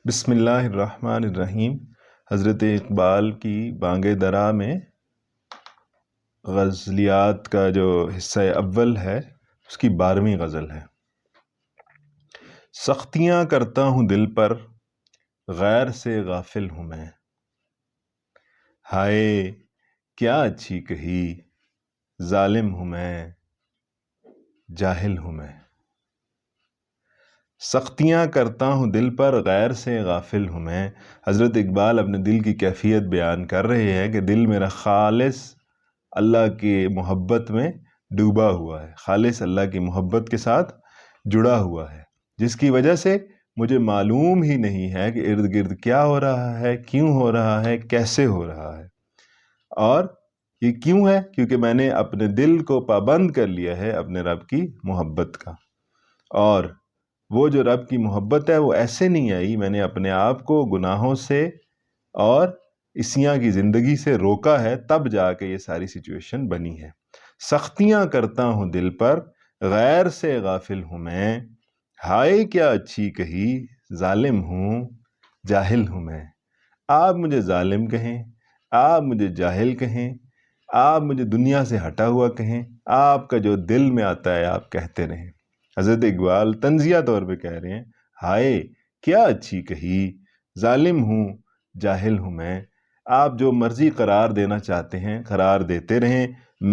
بسم اللہ الرحمن الرحیم۔ حضرت اقبال کی بانگ درا میں غزلیات کا جو حصہ اول ہے اس کی 12ویں غزل ہے۔ سختیاں کرتا ہوں دل پر، غیر سے غافل ہوں میں، ہائے کیا اچھی کہی، ظالم ہوں میں، جاہل ہوں میں۔ سختیاں کرتا ہوں دل پر، غیر سے غافل ہوں میں۔ حضرت اقبال اپنے دل کی کیفیت بیان کر رہے ہیں کہ دل میرا خالص اللہ کی محبت میں ڈوبا ہوا ہے، خالص اللہ کی محبت کے ساتھ جڑا ہوا ہے، جس کی وجہ سے مجھے معلوم ہی نہیں ہے کہ ارد گرد کیا ہو رہا ہے، کیوں ہو رہا ہے، کیسے ہو رہا ہے۔ اور یہ کیوں ہے؟ کیونکہ میں نے اپنے دل کو پابند کر لیا ہے اپنے رب کی محبت کا، اور وہ جو رب کی محبت ہے وہ ایسے نہیں آئی، میں نے اپنے آپ کو گناہوں سے اور اسیاں کی زندگی سے روکا ہے، تب جا کے یہ ساری سچویشن بنی ہے۔ سختیاں کرتا ہوں دل پر، غیر سے غافل ہوں میں، ہائے کیا اچھی کہی، ظالم ہوں، جاہل ہوں میں۔ آپ مجھے ظالم کہیں، آپ مجھے جاہل کہیں، آپ مجھے دنیا سے ہٹا ہوا کہیں، آپ کا جو دل میں آتا ہے آپ کہتے رہیں۔ حضرت اقبال طنزیہ طور پہ کہہ رہے ہیں، ہائے کیا اچھی کہی، ظالم ہوں، جاہل ہوں میں۔ آپ جو مرضی قرار دینا چاہتے ہیں قرار دیتے رہیں،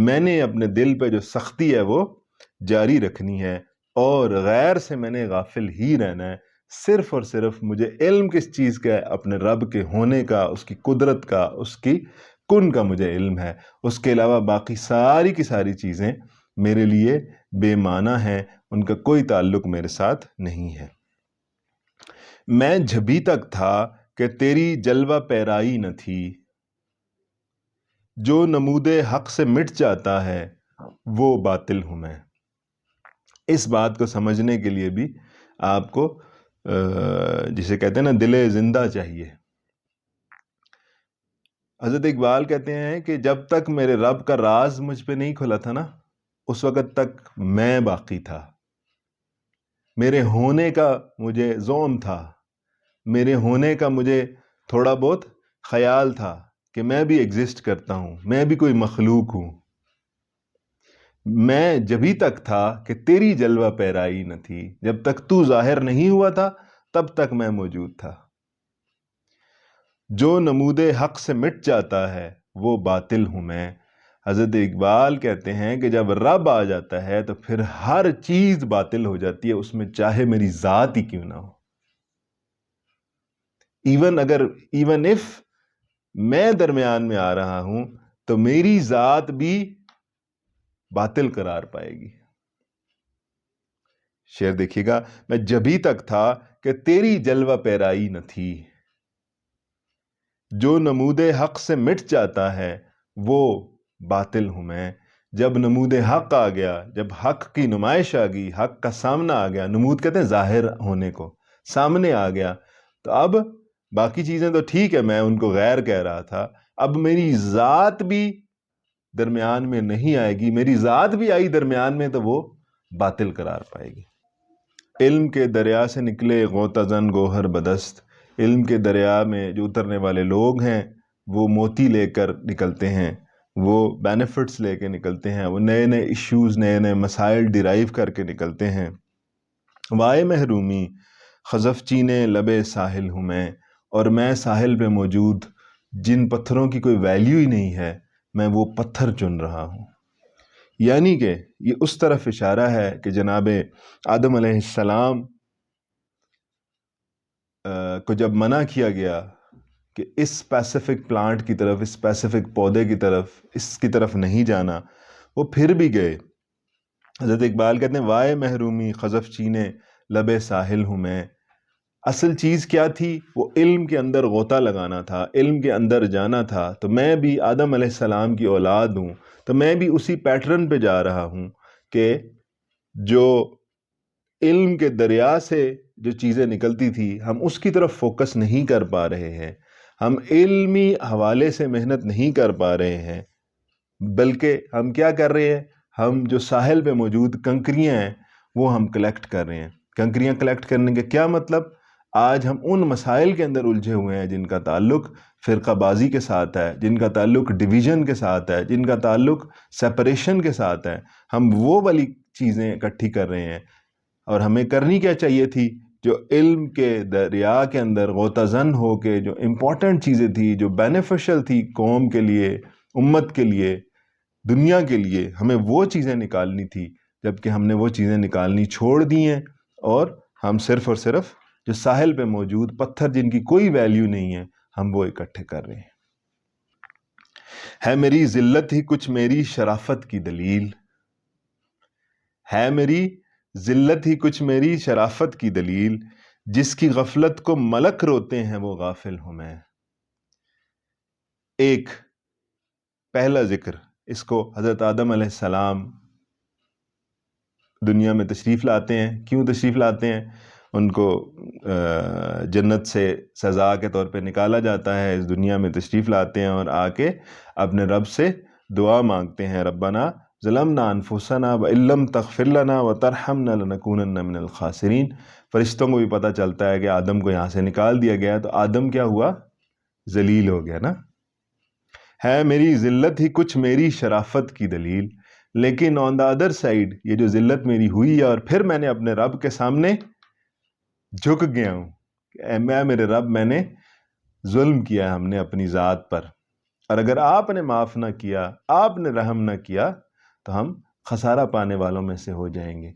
میں نے اپنے دل پہ جو سختی ہے وہ جاری رکھنی ہے، اور غیر سے میں نے غافل ہی رہنا ہے۔ صرف اور صرف مجھے علم کس چیز کا ہے؟ اپنے رب کے ہونے کا، اس کی قدرت کا، اس کی کن کا مجھے علم ہے۔ اس کے علاوہ باقی ساری کی ساری چیزیں میرے لیے بے معنی ہیں، ان کا کوئی تعلق میرے ساتھ نہیں ہے۔ میں جبھی تک تھا کہ تیری جلوہ پیرائی نہ تھی، جو نمود حق سے مٹ جاتا ہے وہ باطل ہوں میں۔ اس بات کو سمجھنے کے لیے بھی آپ کو جسے کہتے ہیں نا دل زندہ چاہیے۔ حضرت اقبال کہتے ہیں کہ جب تک میرے رب کا راز مجھ پہ نہیں کھلا تھا نا، اس وقت تک میں باقی تھا، میرے ہونے کا مجھے زوم تھا، میرے ہونے کا مجھے تھوڑا بہت خیال تھا کہ میں بھی ایگزسٹ کرتا ہوں، میں بھی کوئی مخلوق ہوں۔ میں جبھی تک تھا کہ تیری جلوہ پیرائی نہ تھی، جب تک تو ظاہر نہیں ہوا تھا تب تک میں موجود تھا۔ جو نمود حق سے مٹ جاتا ہے وہ باطل ہوں میں۔ حضرت اقبال کہتے ہیں کہ جب رب آ جاتا ہے تو پھر ہر چیز باطل ہو جاتی ہے، اس میں چاہے میری ذات ہی کیوں نہ ہو۔ ایون اف میں درمیان میں آ رہا ہوں تو میری ذات بھی باطل قرار پائے گی۔ شعر دیکھیے گا، میں جبھی تک تھا کہ تیری جلوہ پیرائی نہ تھی، جو نمود حق سے مٹ جاتا ہے وہ باطل ہوں میں۔ جب نمود حق آ گیا، جب حق کی نمائش آ گئی، حق کا سامنا آ گیا، نمود کہتے ہیں ظاہر ہونے کو، سامنے آ گیا، تو اب باقی چیزیں تو ٹھیک ہے، میں ان کو غیر کہہ رہا تھا، اب میری ذات بھی درمیان میں نہیں آئے گی، میری ذات بھی آئی درمیان میں تو وہ باطل قرار پائے گی۔ علم کے دریا سے نکلے غوطہ زن گوہر بدست، علم کے دریا میں جو اترنے والے لوگ ہیں وہ موتی لے کر نکلتے ہیں، وہ بینیفٹس لے کے نکلتے ہیں، وہ نئے نئے ایشوز، نئے نئے مسائل ڈیرائیو کر کے نکلتے ہیں۔ وائے محرومی خزف چینے لبے ساحل ہوں اور میں ساحل پہ موجود جن پتھروں کی کوئی ویلیو ہی نہیں ہے، میں وہ پتھر چن رہا ہوں۔ یعنی کہ یہ اس طرف اشارہ ہے کہ جناب آدم علیہ السلام کو جب منع کیا گیا کہ اس اسپیسیفک پلانٹ کی طرف، اس اسپیسیفک پودے کی طرف، اس کی طرف نہیں جانا، وہ پھر بھی گئے۔ حضرت اقبال کہتے ہیں وائے محرومی خزف چینے لبے ساحل ہوں میں۔ اصل چیز کیا تھی؟ وہ علم کے اندر غوطہ لگانا تھا، علم کے اندر جانا تھا۔ تو میں بھی آدم علیہ السلام کی اولاد ہوں، تو میں بھی اسی پیٹرن پہ جا رہا ہوں کہ جو علم کے دریا سے جو چیزیں نکلتی تھی ہم اس کی طرف فوکس نہیں کر پا رہے ہیں، ہم علمی حوالے سے محنت نہیں کر پا رہے ہیں، بلکہ ہم کیا کر رہے ہیں؟ ہم جو ساحل پہ موجود کنکریاں ہیں وہ ہم کلیکٹ کر رہے ہیں۔ کنکریاں کلیکٹ کرنے کے کیا مطلب؟ آج ہم ان مسائل کے اندر الجھے ہوئے ہیں جن کا تعلق فرقہ بازی کے ساتھ ہے، جن کا تعلق ڈویژن کے ساتھ ہے، جن کا تعلق سپریشن کے ساتھ ہے. ہم وہ والی چیزیں اکٹھی کر رہے ہیں. اور ہمیں کرنی کیا چاہیے تھی؟ جو علم کے دریا کے اندر غوطہ زن ہو کے جو امپورٹنٹ چیزیں تھی، جو بینیفیشل تھی قوم کے لیے، امت کے لیے، دنیا کے لیے، ہمیں وہ چیزیں نکالنی تھی. جبکہ ہم نے وہ چیزیں نکالنی چھوڑ دی ہیں اور ہم صرف اور صرف جو ساحل پہ موجود پتھر جن کی کوئی ویلیو نہیں ہے ہم وہ اکٹھے کر رہے ہیں. ہے میری ذلت ہی کچھ میری شرافت کی دلیل، ہے میری ذلت ہی کچھ میری شرافت کی دلیل، جس کی غفلت کو ملک روتے ہیں وہ غافل ہوں میں. ایک پہلا ذکر، اس کو حضرت آدم علیہ السلام دنیا میں تشریف لاتے ہیں. کیوں تشریف لاتے ہیں؟ ان کو جنت سے سزا کے طور پہ نکالا جاتا ہے، اس دنیا میں تشریف لاتے ہیں اور آ کے اپنے رب سے دعا مانگتے ہیں، ربنا ظلمنا انفسنا وان لم تغفر لنا وترحمنا لنکونن من الخاسرین. فرشتوں کو بھی پتہ چلتا ہے کہ آدم کو یہاں سے نکال دیا گیا، تو آدم کیا ہوا؟ ذلیل ہو گیا نا. ہے میری ذلت ہی کچھ میری شرافت کی دلیل، لیکن آن دا ادر سائڈ یہ جو ذلت میری ہوئی ہے اور پھر میں نے اپنے رب کے سامنے جھک گیا ہوں کہ اے میرے رب، میں نے ظلم کیا ہے ہم نے اپنی ذات پر، اور اگر آپ نے معاف نہ کیا، آپ نے رحم نہ کیا تو ہم خسارہ پانے والوں میں سے ہو جائیں گے.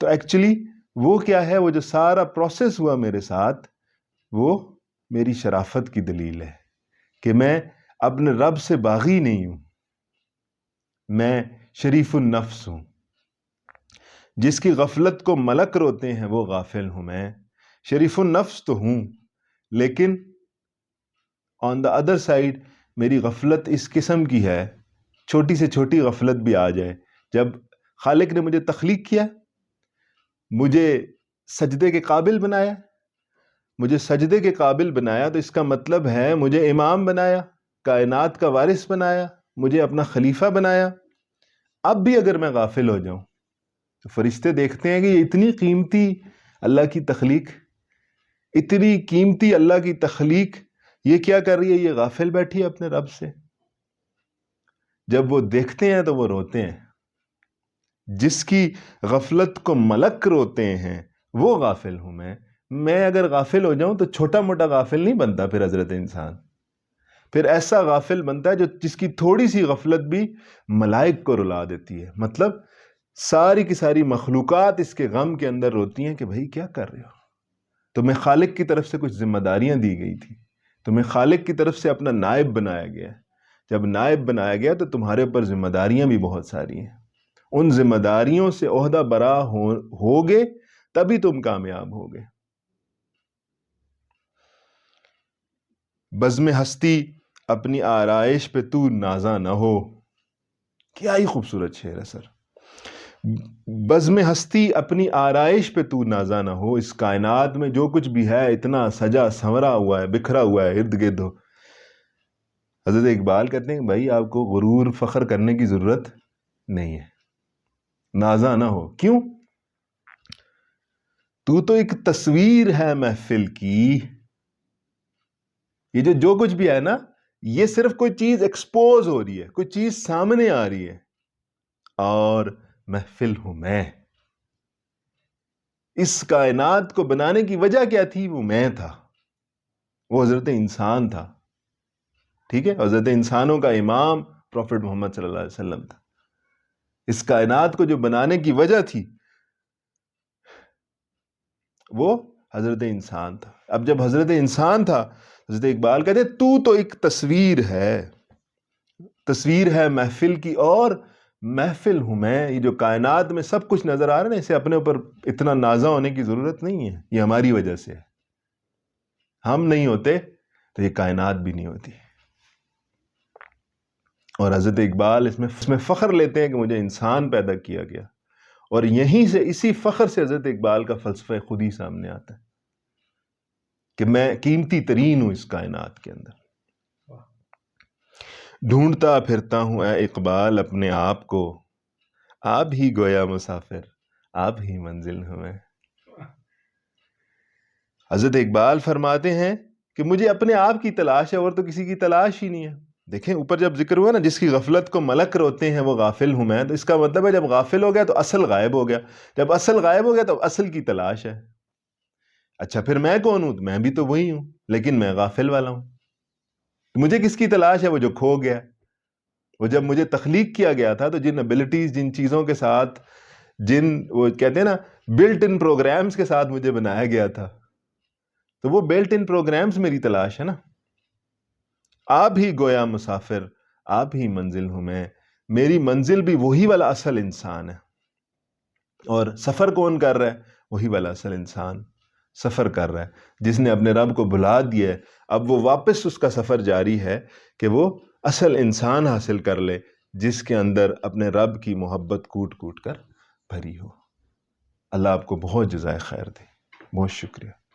تو ایکچولی وہ کیا ہے، وہ جو سارا پروسیس ہوا میرے ساتھ، وہ میری شرافت کی دلیل ہے کہ میں اپنے رب سے باغی نہیں ہوں، میں شریف النفس ہوں. جس کی غفلت کو ملک روتے ہیں وہ غافل ہوں میں. شریف النفس تو ہوں، لیکن آن دا ادر سائڈ میری غفلت اس قسم کی ہے، چھوٹی سے چھوٹی غفلت بھی آ جائے. جب خالق نے مجھے تخلیق کیا، مجھے سجدے کے قابل بنایا، مجھے سجدے کے قابل بنایا تو اس کا مطلب ہے مجھے امام بنایا، کائنات کا وارث بنایا، مجھے اپنا خلیفہ بنایا. اب بھی اگر میں غافل ہو جاؤں تو فرشتے دیکھتے ہیں کہ یہ اتنی قیمتی اللہ کی تخلیق، اتنی قیمتی اللہ کی تخلیق یہ کیا کر رہی ہے؟ یہ غافل بیٹھی ہے اپنے رب سے. جب وہ دیکھتے ہیں تو وہ روتے ہیں. جس کی غفلت کو ملک روتے ہیں وہ غافل ہوں میں. میں اگر غافل ہو جاؤں تو چھوٹا موٹا غافل نہیں بنتا پھر حضرت انسان، پھر ایسا غافل بنتا ہے جس کی تھوڑی سی غفلت بھی ملائک کو رلا دیتی ہے. مطلب ساری کی ساری مخلوقات اس کے غم کے اندر روتی ہیں کہ بھائی کیا کر رہے ہو؟ تمہیں خالق کی طرف سے کچھ ذمہ داریاں دی گئی تھی، تمہیں خالق کی طرف سے اپنا نائب بنایا گیا. جب نائب بنایا گیا تو تمہارے اوپر ذمہ داریاں بھی بہت ساری ہیں. ان ذمہ داریوں سے عہدہ برا ہوگے تبھی تم کامیاب ہوگے. بزم ہستی اپنی آرائش پہ تو نازا نہ ہو. کیا ہی خوبصورت شعر ہے سر. بزم ہستی اپنی آرائش پہ تو نازا نہ ہو. اس کائنات میں جو کچھ بھی ہے اتنا سجا سنورا ہوا ہے، بکھرا ہوا ہے ارد گرد ہو. حضرت اقبال کہتے ہیں بھائی آپ کو غرور فخر کرنے کی ضرورت نہیں ہے، نازا نہ ہو. کیوں؟ تو ایک تصویر ہے محفل کی. یہ جو کچھ بھی ہے نا، یہ صرف کوئی چیز ایکسپوز ہو رہی ہے، کوئی چیز سامنے آ رہی ہے، اور محفل ہوں میں. اس کائنات کو بنانے کی وجہ کیا تھی؟ وہ میں تھا، وہ حضرت انسان تھا. ٹھیک ہے، حضرت انسانوں کا امام پروفٹ محمد صلی اللہ علیہ وسلم تھا. اس کائنات کو جو بنانے کی وجہ تھی وہ حضرت انسان تھا. اب جب حضرت انسان تھا، حضرت اقبال کہتے تو ایک تصویر ہے، تصویر ہے محفل کی، اور محفل ہوں میں. یہ جو کائنات میں سب کچھ نظر آ رہا ہے نا، اسے اپنے اوپر اتنا نازا ہونے کی ضرورت نہیں ہے. یہ ہماری وجہ سے ہے. ہم نہیں ہوتے تو یہ کائنات بھی نہیں ہوتی. اور حضرت اقبال اس میں فخر لیتے ہیں کہ مجھے انسان پیدا کیا گیا. اور یہیں سے، اسی فخر سے حضرت اقبال کا فلسفہ خود ہی سامنے آتا ہے کہ میں قیمتی ترین ہوں اس کائنات کے اندر. ڈھونڈتا پھرتا ہوں اے اقبال اپنے آپ کو، آپ ہی گویا مسافر، آپ ہی منزل ہوں میں. حضرت اقبال فرماتے ہیں کہ مجھے اپنے آپ کی تلاش ہے اور تو کسی کی تلاش ہی نہیں ہے۔ دیکھیں اوپر جب ذکر ہوا نا جس کی غفلت کو ملک روتے ہیں وہ غافل ہوں میں، تو اس کا مطلب ہے جب غافل ہو گیا تو اصل غائب ہو گیا، جب اصل غائب ہو گیا تو اصل کی تلاش ہے۔ اچھا پھر میں کون ہوں؟ میں بھی تو وہی ہوں، لیکن میں غافل والا ہوں۔ مجھے کس کی تلاش ہے؟ وہ جو کھو گیا۔ وہ جب مجھے تخلیق کیا گیا تھا تو جن ابیلٹیز، جن چیزوں کے ساتھ، جن وہ کہتے ہیں نا بلٹ ان پروگرامز کے ساتھ مجھے بنایا گیا تھا، تو وہ بلٹ ان پروگرامز میری تلاش ہے نا۔ آپ ہی گویا مسافر، آپ ہی منزل ہوں میں، میری منزل بھی وہی والا اصل انسان ہے۔ اور سفر کون کر رہا ہے؟ وہی والا اصل انسان سفر کر رہا ہے، جس نے اپنے رب کو بھلا دیا ہے۔ اب وہ واپس اس کا سفر جاری ہے کہ وہ اصل انسان حاصل کر لے، جس کے اندر اپنے رب کی محبت کوٹ کوٹ کر بھری ہو۔ اللہ آپ کو بہت جزائے خیر دے۔ بہت شکریہ۔